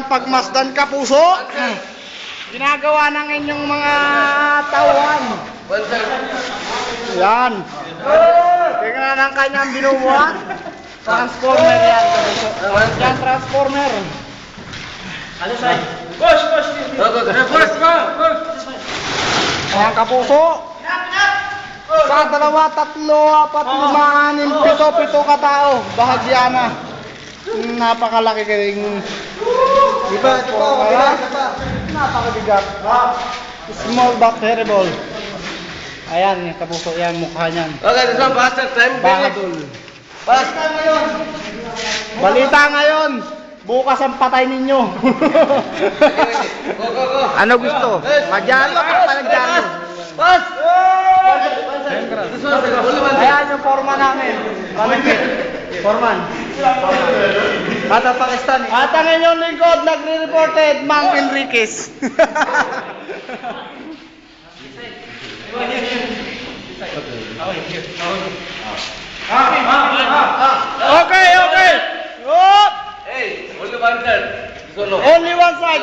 Pagmasdan ka puso, ginagawa ng inyong mga tauhan. Yan. Tingnan ang kanyang binubuhat. Transformer yan. Yan transformer. Ano sa'yo? Push! Ayan kapuso. Sa 2, 3, 4, 5, 6, 7 katao. Bahagya na. Napakalaki kayong Iba. napakabigat. Small but terrible. Ayan, yung kapuso yan, mukha niyan. Okay, this one faster time. Bahadul. Faster ngayon. Balita ngayon, bukas ang patay ninyo. Go. Ano gusto? Magyalo ka pa nagyalo. Pass! This one, only one. Ayan yung forma namin. Malipit. Forman. Bata Pakistan. At ang inyong lingkod, nagre-reported, Mang Enriquez. Okay. Up. Hey, only one side. Solo. Only one side.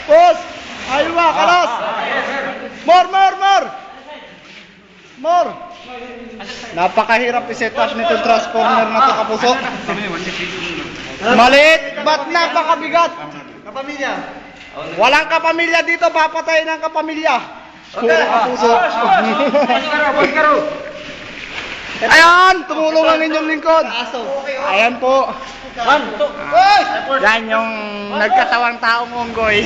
Push. Aywa, kalas. More. Napakahirap i-setup nitong transformer na to kapuso. Maliit, ba't napakabigat? Kapamilya. Walang kapamilya dito, papatayin ang kapamilya. Puro kapuso. Ayan, tumulong ang inyong lingkod. Ayan po. Yan yung nagkatawang taong unggoy.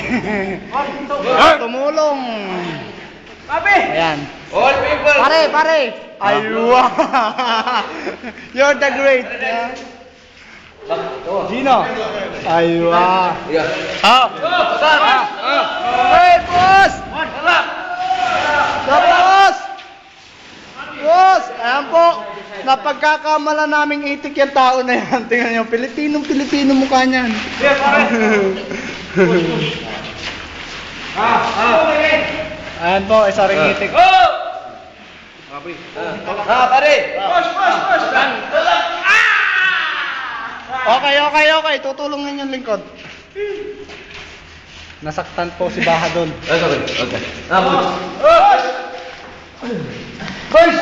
Tumulong. Ayan. All people. Pare. Aywa. You're the great. Gino. Aywa. Yeah. Hey, boss! Boss! Ayan po. Napagkakamala naming itik yung tao na yan. Tingnan nyo, Pilipino mukha niyan. Ayan po, isa ring itik. Pare. Okay. Tutulungan yung lingkod. Nasaktan po si Bahadol. Okay.